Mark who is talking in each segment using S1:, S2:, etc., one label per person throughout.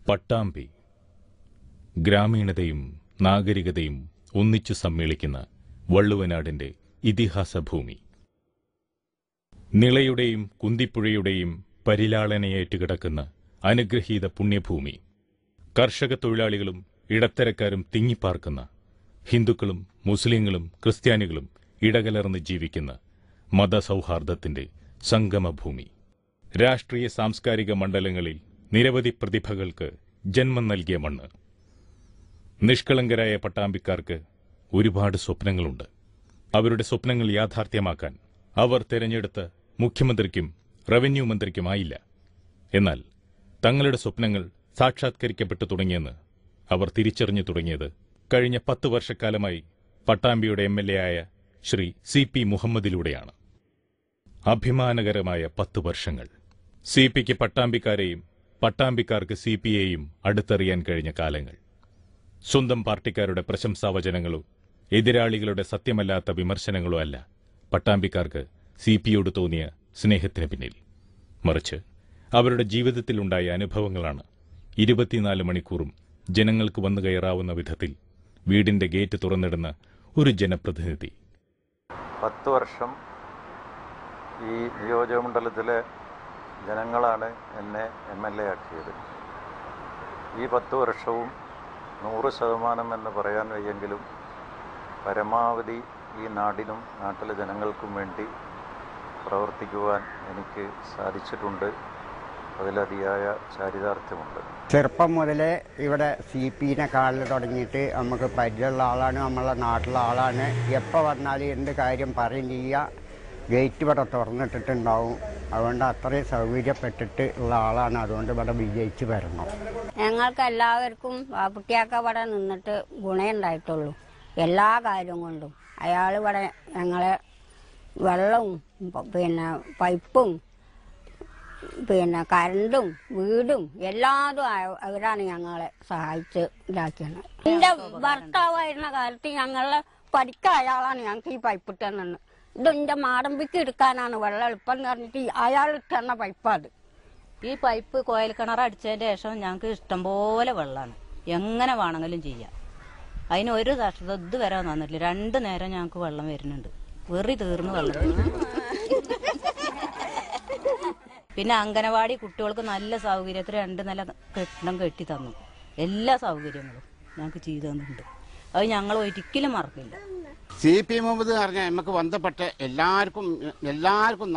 S1: പട്ടാമ്പി ഗ്രാമീണതയും നാഗരികതയും ഒന്നിച്ചു സമ്മേളിക്കുന്ന വള്ളുവനാടിന്റെ ഇതിഹാസഭൂമി. നിളയുടെയും കുന്തിപ്പുഴയുടെയും പരിലാളനയേറ്റുകിടക്കുന്ന അനുഗ്രഹീത പുണ്യഭൂമി. കർഷക തൊഴിലാളികളും ഇടത്തരക്കാരും തിങ്ങിപ്പാർക്കുന്ന, ഹിന്ദുക്കളും മുസ്ലിങ്ങളും ക്രിസ്ത്യാനികളും ഇടകലർന്ന് ജീവിക്കുന്ന മതസൗഹാർദ്ദത്തിന്റെ സംഗമഭൂമി. രാഷ്ട്രീയ സാംസ്കാരിക മണ്ഡലങ്ങളിൽ നിരവധി പ്രതിഭകൾക്ക് ജന്മം നൽകിയ മണ്ണ്. നിഷ്കളങ്കരായ പട്ടാമ്പിക്കാർക്ക് ഒരുപാട് സ്വപ്നങ്ങളുണ്ട്. അവരുടെ സ്വപ്നങ്ങൾ യാഥാർത്ഥ്യമാക്കാൻ അവർ തെരഞ്ഞെടുത്ത മുഖ്യമന്ത്രിക്കും റവന്യൂ മന്ത്രിക്കുമായില്ല. എന്നാൽ തങ്ങളുടെ സ്വപ്നങ്ങൾ സാക്ഷാത്കരിക്കപ്പെട്ടു തുടങ്ങിയെന്ന് അവർ തിരിച്ചറിഞ്ഞു തുടങ്ങിയത് കഴിഞ്ഞ 10 വർഷക്കാലമായി പട്ടാമ്പിയുടെ MLA ആയ ശ്രീ CP മുഹമ്മദിലൂടെയാണ്. അഭിമാനകരമായ 10 വർഷങ്ങൾ. CPക്ക് പട്ടാമ്പിക്കാരെയും പട്ടാമ്പിക്കാർക്ക് CPയെയും അടുത്തറിയാൻ കഴിഞ്ഞ കാലങ്ങൾ. സ്വന്തം പാർട്ടിക്കാരുടെ പ്രശംസാവചനങ്ങളോ എതിരാളികളുടെ സത്യമല്ലാത്ത വിമർശനങ്ങളോ അല്ല പട്ടാമ്പിക്കാർക്ക് CPയോട് തോന്നിയ സ്നേഹത്തിന് പിന്നിൽ. മറിച്ച് അവരുടെ ജീവിതത്തിലുണ്ടായ അനുഭവങ്ങളാണ് 24 മണിക്കൂറും ജനങ്ങൾക്ക് വന്നു കയറാവുന്ന വിധത്തിൽ വീടിന്റെ ഗേറ്റ് തുറന്നിടുന്ന ഒരു ജനപ്രതിനിധി.
S2: 10 വർഷം ഈ നിയോജകമണ്ഡലത്തിലെ ജനങ്ങളാണ് എന്നെ MLA ആക്കിയത്. ഈ 10 വർഷവും 100% എന്ന് പറയാൻ വയ്യെങ്കിലും പരമാവധി ഈ നാടിനും നാട്ടിലെ ജനങ്ങൾക്കും വേണ്ടി പ്രവർത്തിക്കുവാൻ എനിക്ക് സാധിച്ചിട്ടുണ്ട്. അതിലതിയായ ചാരിതാർത്ഥ്യമുണ്ട്.
S3: ചെറുപ്പം മുതലേ ഇവിടെ CPനെ കാണൽ തുടങ്ങിയിട്ട് നമുക്ക് പരിചയമുള്ള ആളാണ്, നമ്മളെ നാട്ടിലെ ആളാണ്. എപ്പോൾ വന്നാലും എന്ത് കാര്യം പറയും ചെയ്യുക. ഗേറ്റ് ഇവിടെ തുറന്നിട്ടിട്ടുണ്ടാവും. അതുകൊണ്ട് അത്രയും സൗകര്യപ്പെട്ടിട്ട് ഉള്ള ആളാണ്. അതുകൊണ്ട് ഇവിടെ വിജയിച്ച് വരണം.
S4: ഞങ്ങൾക്ക് എല്ലാവർക്കും കുട്ടിയൊക്കെ ഇവിടെ നിന്നിട്ട് ഗുണമുണ്ടായിട്ടുള്ളൂ. എല്ലാ കാര്യം കൊണ്ടും അയാൾ ഇവിടെ ഞങ്ങളെ വെള്ളവും പൈപ്പും കരണ്ടും വീടും എല്ലാതും അവരാണ് ഞങ്ങളെ സഹായിച്ച് ഇതാക്കിയത്. എന്റെ ഭർത്താവായിരുന്ന കാലത്ത് ഞങ്ങളെ പഠിക്കാൻ അയാളാണ് ഞങ്ങൾക്ക് ഈ പൈപ്പ് ഇട്ടെന്നു. ഇത് എന്റെ മാടമ്പിക്ക് എടുക്കാനാണ് വെള്ളം എളുപ്പം എന്ന് പറഞ്ഞിട്ട് അയാൾ ഇട്ടെന്ന പൈപ്പാത്.
S5: ഈ പൈപ്പ് കോയൽ കിണർ അടിച്ചതിന്റെ ശേഷം ഞങ്ങൾക്ക് ഇഷ്ടംപോലെ വെള്ളമാണ്. എങ്ങനെ വേണമെങ്കിലും ചെയ്യാം. അതിന് ഒരു തഷ്ടത ഇതുവരെ വന്നിട്ടില്ല. 2 നേരം ഞങ്ങൾക്ക് വെള്ളം വരുന്നുണ്ട്. വെറി തീർന്നു വെള്ളം. പിന്നെ അംഗനവാടി കുട്ടികൾക്ക് നല്ല സൗകര്യത്തിൽ 2 നില കെട്ടിടം കെട്ടി തന്നു. എല്ലാ സൗകര്യങ്ങളും ഞങ്ങൾക്ക് ചെയ്തു തന്നിട്ടുണ്ട്. അത് ഞങ്ങൾ ഒരിക്കലും മറക്കില്ല.
S6: CP മുഹമ്മദ് എന്ന് പറഞ്ഞാൽ നമുക്ക് ബന്ധപ്പെട്ട എല്ലാവർക്കും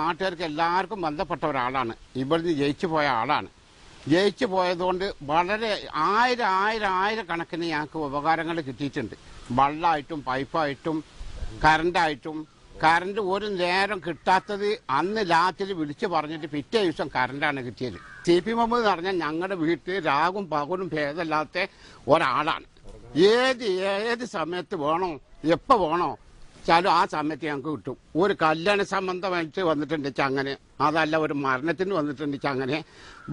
S6: നാട്ടുകാർക്ക് എല്ലാവർക്കും ബന്ധപ്പെട്ട ഒരാളാണ്. ഇവിടുന്ന് ജയിച്ചു പോയ ആളാണ്. ജയിച്ചു പോയതുകൊണ്ട് വളരെ ആയിരക്കണക്കിന് ഞങ്ങൾക്ക് ഉപകാരങ്ങൾ കിട്ടിയിട്ടുണ്ട്. വെള്ളമായിട്ടും പൈപ്പായിട്ടും കറണ്ടായിട്ടും. കറണ്ട് ഒരു നേരം കിട്ടാത്തത് അന്ന് രാത്രി വിളിച്ചു പറഞ്ഞിട്ട് പിറ്റേ ദിവസം കറണ്ടാണ് കിട്ടിയത്. CP മുഹമ്മദ് എന്ന് പറഞ്ഞാൽ ഞങ്ങളുടെ വീട്ടിൽ രാവും പകലും ഭേദമില്ലാത്ത ഒരാളാണ്. ഏത് സമയത്ത് വേണോ എപ്പോൾ വേണോ വെച്ചാലും ആ സമയത്ത് ഞങ്ങൾക്ക് കിട്ടും. ഒരു കല്യാണ സംബന്ധമായിട്ട് വന്നിട്ടുണ്ടെച്ചാൽ അങ്ങനെ, അതല്ല ഒരു മരണത്തിന് വന്നിട്ടുണ്ടെച്ചാൽ അങ്ങനെ,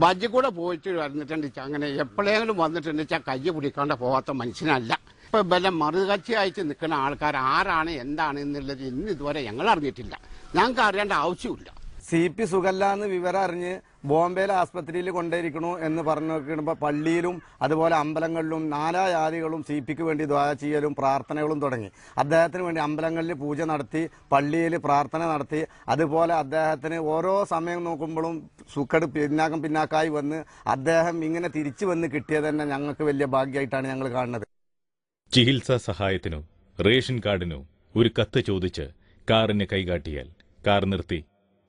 S6: ബജ്ജി കൂടെ പോയിട്ട് വന്നിട്ടുണ്ടെച്ചാൽ അങ്ങനെ, എപ്പോഴെങ്കിലും വന്നിട്ടുണ്ടെച്ചാൽ കൈ പിടിക്കാണ്ട് പോകാത്ത മനുഷ്യനല്ല. ഇപ്പം വല്ല മറുകക്ഷിയായിട്ട് നിൽക്കുന്ന ആൾക്കാർ ആരാണ് എന്താണ് എന്നുള്ളത് ഇതുവരെ ഞങ്ങൾ അറിഞ്ഞിട്ടില്ല. ഞങ്ങൾക്ക് അറിയേണ്ട ആവശ്യമില്ല.
S7: CP സുഖല്ലാന്ന് വിവരം അറിഞ്ഞ് ബോംബെയിലെ ആസ്പത്രിയിൽ കൊണ്ടിരിക്കണു എന്ന് പറഞ്ഞു നോക്കുമ്പോൾ പള്ളിയിലും അതുപോലെ അമ്പലങ്ങളിലും നാനാ ജാതികളും CPക്ക് വേണ്ടി ദ്വാ ചെയ്യലും പ്രാർത്ഥനകളും തുടങ്ങി. അദ്ദേഹത്തിന് വേണ്ടി അമ്പലങ്ങളിൽ പൂജ നടത്തി, പള്ളിയിൽ പ്രാർത്ഥന നടത്തി. അതുപോലെ അദ്ദേഹത്തിന് ഓരോ സമയം നോക്കുമ്പോഴും സുഖട് പിന്നാക്കായി വന്ന് അദ്ദേഹം ഇങ്ങനെ തിരിച്ചു വന്ന് കിട്ടിയത് തന്നെ ഞങ്ങൾക്ക് വലിയ ഭാഗ്യമായിട്ടാണ് ഞങ്ങൾ കാണുന്നത്.
S1: ചികിത്സാ സഹായത്തിനോ റേഷൻ കാർഡിനോ ഒരു കത്ത് ചോദിച്ച് കാറിന് കൈകാട്ടിയാൽ കാർ നിർത്തി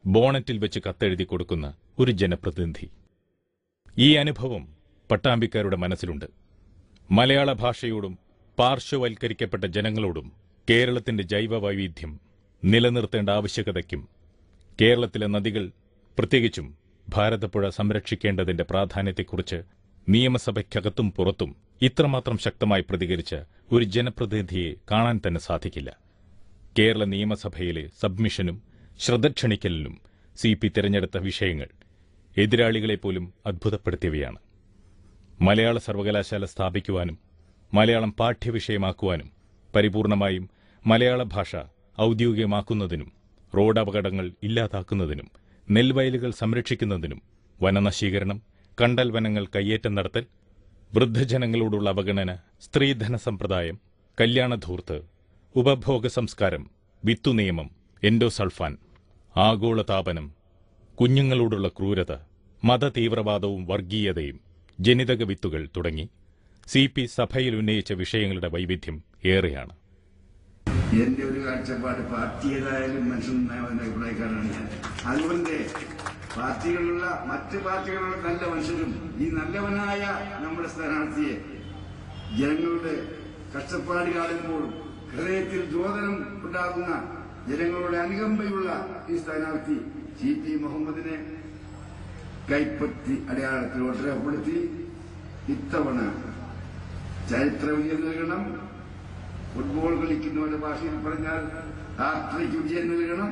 S1: ബോണറ്റിൽ വെച്ച് കത്തെഴുതി കൊടുക്കുന്ന ഒരു ജനപ്രതിനിധി. ഈ അനുഭവം പട്ടാമ്പിക്കാരുടെ മനസ്സിലുണ്ട്. മലയാള ഭാഷയോടും പാർശ്വവൽക്കരിക്കപ്പെട്ട ജനങ്ങളോടും കേരളത്തിന്റെ ജൈവ വൈവിധ്യം നിലനിർത്തേണ്ട ആവശ്യകതയ്ക്കും കേരളത്തിലെ നദികൾ, പ്രത്യേകിച്ചും ഭാരതപ്പുഴ സംരക്ഷിക്കേണ്ടതിന്റെ പ്രാധാന്യത്തെക്കുറിച്ച് നിയമസഭയ്ക്കകത്തും പുറത്തും ഇത്രമാത്രം ശക്തമായി പ്രതികരിച്ച ഒരു ജനപ്രതിനിധിയെ കാണാൻ തന്നെ സാധിക്കില്ല. കേരള നിയമസഭയിലെ സബ്മിഷനും ശ്രദ്ധ ക്ഷണിക്കലിനും CP തിരഞ്ഞെടുത്ത വിഷയങ്ങൾ എതിരാളികളെപ്പോലും അത്ഭുതപ്പെടുത്തിയവയാണ്. മലയാള സർവകലാശാല സ്ഥാപിക്കുവാനും മലയാളം പാഠ്യവിഷയമാക്കുവാനും പരിപൂർണമായും മലയാള ഭാഷ ഔദ്യോഗികമാക്കുന്നതിനും റോഡ് അപകടങ്ങൾ ഇല്ലാതാക്കുന്നതിനും നെൽവയലുകൾ സംരക്ഷിക്കുന്നതിനും വനനശീകരണം, കണ്ടൽ വനങ്ങൾ കയ്യേറ്റം നടത്തൽ, വൃദ്ധജനങ്ങളോടുള്ള അവഗണന, സ്ത്രീധന സമ്പ്രദായം, കല്യാണധൂർത്ത്, ഉപഭോഗ സംസ്കാരം, വിത്തുനിയമം, എൻഡോസൾഫാൻ, ആഗോളതാപനം, കുഞ്ഞുങ്ങളോടുള്ള ക്രൂരത, മതതീവ്രവാദവും വർഗീയതയും, ജനിതക വിത്തുകൾ തുടങ്ങി CP സഭയിൽ ഉന്നയിച്ച വിഷയങ്ങളുടെ വൈവിധ്യം ഏറെയാണ്.
S8: എന്റെ ഒരു കാഴ്ചപ്പാട് പാർട്ടി ഏതായാലും മനുഷ്യനാവുന്ന അഭിപ്രായക്കാരാണ് ഞാൻ. അതുകൊണ്ട് പാർട്ടികളുള്ള മറ്റ് പാർട്ടികളുള്ള നല്ല മനുഷ്യരും ഈ നല്ലവനായ നമ്മുടെ സ്ഥാനാർത്ഥിയെ ജനങ്ങളുടെ കഷ്ടപ്പാട് കാണുമ്പോൾ ഹൃദയത്തിൽ ദ്യോതനം ഉണ്ടാകുന്ന ജനങ്ങളുടെ അനുകമ്പയുള്ള ഈ സ്ഥാനാർത്ഥി CP മുഹമ്മദിനെ കൈപ്പത്തി അടയാളത്തിൽ വോട്ടരപ്പെടുത്തി ഇത്തവണ ചരിത്ര വിജയം നൽകണം. ഫുട്ബോൾ കളിക്കുന്നവരുടെ ഭാഷയിൽ പറഞ്ഞാൽ ഹാട്രിക് വിജയം നൽകണം,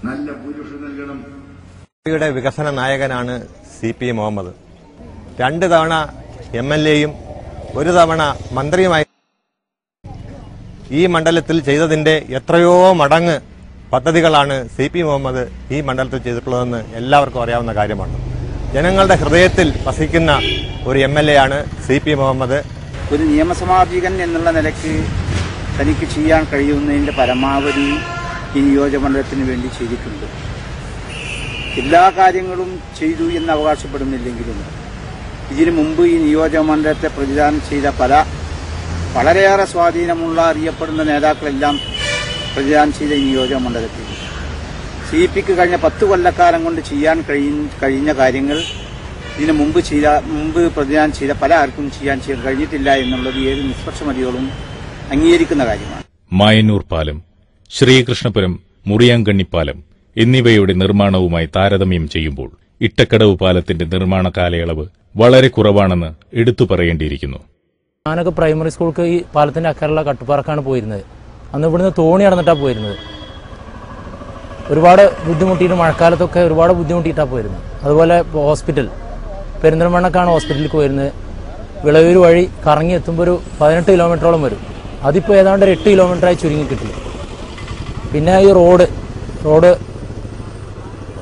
S8: നല്ല ഭൂരിപക്ഷം നൽകണം.
S9: വികസന നായകനാണ് CP മുഹമ്മദ്. 2 തവണ MLAയും 1 തവണ മന്ത്രിയുമായി ഈ മണ്ഡലത്തിൽ ചെയ്തതിന്റെ എത്രയോ മടങ്ങ് പദ്ധതികളാണ് CP മുഹമ്മദ് ഈ മണ്ഡലത്തിൽ ചെയ്തിട്ടുള്ളതെന്ന് എല്ലാവർക്കും അറിയാവുന്ന കാര്യമാണ്. ജനങ്ങളുടെ ഹൃദയത്തിൽ വസിക്കുന്ന ഒരു MLA ആണ് CP മുഹമ്മദ്.
S10: ഒരു നിയമസമാധികൻ എന്നുള്ള നിലയ്ക്ക് തനിക്ക് ചെയ്യാൻ കഴിയുന്നതിൻ്റെ പരമാവധി ഈ നിയോജകമണ്ഡലത്തിന് വേണ്ടി ചെയ്തിട്ടുണ്ട്. എല്ലാ കാര്യങ്ങളും ചെയ്തു എന്ന് അവകാശപ്പെടുന്നില്ലെങ്കിലും ഇതിനു മുമ്പ് ഈ നിയോജകമണ്ഡലത്തെ പ്രതിദാനം ചെയ്ത വളരെയേറെ സ്വാധീനമുള്ള അറിയപ്പെടുന്ന നേതാക്കളെല്ലാം പ്രതിദാനം ചെയ്ത ഈ നിയോജകമണ്ഡലത്തിൽ CPക്ക് കഴിഞ്ഞ 10 കൊല്ലക്കാലം കൊണ്ട് ചെയ്യാൻ കഴിഞ്ഞ കാര്യങ്ങൾ ഇതിനു മുമ്പ് പ്രതിദാനം ചെയ്ത ആർക്കും ചെയ്യാൻ കഴിഞ്ഞിട്ടില്ല എന്നുള്ളത് ഏത് നിഷ്പക്ഷമതികളും അംഗീകരിക്കുന്ന കാര്യമാണ്.
S1: മായന്നൂർ പാലം, ശ്രീകൃഷ്ണപുരം മുറിയാങ്കണ്ണിപ്പാലം എന്നിവയുടെ നിർമ്മാണവുമായി താരതമ്യം ചെയ്യുമ്പോൾ ഇട്ടക്കടവ് പാലത്തിന്റെ നിർമ്മാണ കാലയളവ് വളരെ കുറവാണെന്ന് എടുത്തു പറയേണ്ടിയിരിക്കുന്നു.
S11: ഞാനൊക്കെ പ്രൈമറി സ്കൂൾക്ക് ഈ പാലത്തിന്റെ അക്കരയുള്ള കട്ടുപാറക്കാണ് പോയിരുന്നത്. അന്ന് ഇവിടുന്ന് തോണി നടന്നിട്ടാണ് പോയിരുന്നത്. ഒരുപാട് ബുദ്ധിമുട്ടിയിട്ട് മഴക്കാലത്തൊക്കെ ഒരുപാട് ബുദ്ധിമുട്ടിയിട്ടാണ് പോയിരുന്നത്. അതുപോലെ ഹോസ്പിറ്റൽ, പെരിന്തൽമണ്ണക്കാണ് ഹോസ്പിറ്റലിലേക്ക് പോയിരുന്നത്. വിളയൂർ വഴി കറങ്ങി എത്തുമ്പോൾ ഒരു 18 കിലോമീറ്ററോളം വരും. അതിപ്പോൾ ഏതാണ്ട് 8 കിലോമീറ്ററായി ചുരുങ്ങി കിട്ടി. പിന്നെ ഈ റോഡ്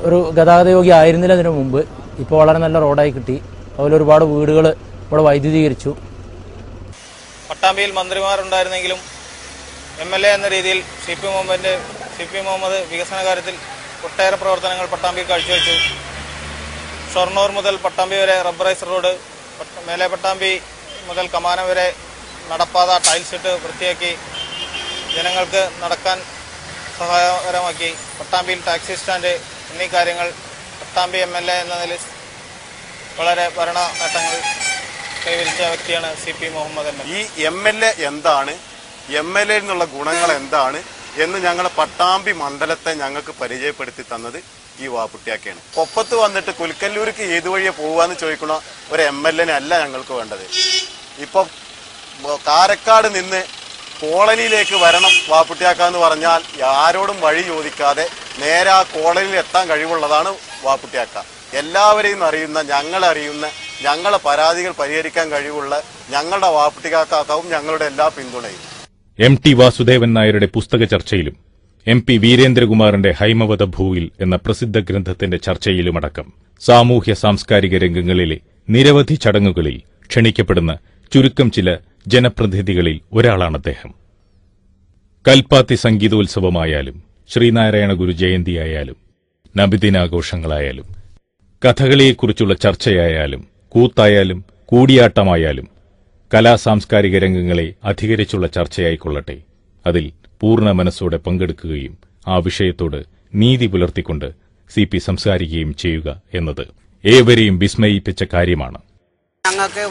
S11: ഒരു ഗതാഗതയോഗ്യ ആയിരുന്നില്ല അതിനു മുമ്പ്. ഇപ്പോൾ വളരെ നല്ല റോഡായി കിട്ടി. അതുപോലെ ഒരുപാട് വീടുകൾ ഇവിടെ വൈദ്യുതീകരിച്ചു.
S12: പട്ടാമ്പിയിൽ മന്ത്രിമാരുണ്ടായിരുന്നെങ്കിലും MLA എന്ന രീതിയിൽ CP മുഹമ്മദ് വികസന കാര്യത്തിൽ ഒട്ടേറെ പ്രവർത്തനങ്ങൾ പട്ടാമ്പിയിൽ കാഴ്ചവെച്ചു. ഷൊർണൂർ മുതൽ പട്ടാമ്പി വരെ റബ്ബറൈസ് റോഡ്, മേലെ പട്ടാമ്പി മുതൽ കമാനം വരെ നടപ്പാത ടൈൽസ് ഇട്ട് വൃത്തിയാക്കി ജനങ്ങൾക്ക് നടക്കാൻ സഹായകരമാക്കി. പട്ടാമ്പിയിൽ ടാക്സി സ്റ്റാൻഡ് എന്നീ കാര്യങ്ങൾ പട്ടാമ്പി MLA എന്ന നിലയിൽ വളരെ ഭരണ നേട്ടങ്ങൾ കൈവരിച്ച വ്യക്തിയാണ് CP മുഹമ്മദ്.
S13: ഈ MLA എന്താണ്, MLA എന്നുള്ള ഗുണങ്ങൾ എന്താണ് എന്ന് ഞങ്ങൾ പട്ടാമ്പി മണ്ഡലത്തെ ഞങ്ങൾക്ക് പരിചയപ്പെടുത്തി തന്നത് ഈ വാപ്പുട്ടിയാക്കയാണ്. കൊപ്പത്ത് വന്നിട്ട് കുൽക്കല്ലൂർക്ക് ഏതു വഴിയെ പോവാന്ന് ചോദിക്കണ ഒരു MLA അല്ല ഞങ്ങൾക്ക് വേണ്ടത്. ഇപ്പൊ കാരക്കാട് നിന്ന് കോളനിയിലേക്ക് വരണം വാപ്പുട്ടിയാക്കാന്ന് പറഞ്ഞാൽ ആരോടും വഴി ചോദിക്കാതെ നേരെ ആ കോളനിയിൽ എത്താൻ കഴിവുള്ളതാണ് വാപ്പുട്ടിയാക്ക. എല്ലാവരെയും അറിയുന്ന, ഞങ്ങളെ പരാതികൾ പരിഹരിക്കാൻ കഴിവുള്ള ഞങ്ങളുടെ വാപ്പുട്ടിയാക്കാവും ഞങ്ങളുടെ എല്ലാ പിന്തുണയും.
S1: MT വാസുദേവൻ നായരുടെ പുസ്തക ചർച്ചയിലും MP വീരേന്ദ്രകുമാറിന്റെ ഹൈമവത ഭൂവിൽ എന്ന പ്രസിദ്ധ ഗ്രന്ഥത്തിന്റെ ചർച്ചയിലുമടക്കം സാമൂഹ്യ സാംസ്കാരിക രംഗങ്ങളിലെ നിരവധി ചടങ്ങുകളിൽ ക്ഷണിക്കപ്പെടുന്ന ചുരുക്കം ചില ജനപ്രതിനിധികളിൽ ഒരാളാണ് അദ്ദേഹം. കൽപ്പാത്തി സംഗീതോത്സവമായാലും ശ്രീനാരായണ ഗുരു ജയന്തിയായാലും നബിദിനാഘോഷങ്ങളായാലും കഥകളിയെക്കുറിച്ചുള്ള ചർച്ചയായാലും കൂത്തായാലും കൂടിയാട്ടമായാലും കലാസാംസ്കാരിക രംഗങ്ങളെ അധികരിച്ചുള്ള ചർച്ചയായിക്കൊള്ളട്ടെ, അതിൽ പൂർണ്ണ മനസ്സോടെ പങ്കെടുക്കുകയും ആ വിഷയത്തോട് നീതി പുലർത്തിക്കൊണ്ട് CP സംസാരിക്കുകയും ചെയ്യുക എന്നത് ഏവരെയും വിസ്മയിപ്പിച്ച കാര്യമാണ്.
S10: ഞങ്ങൾക്ക്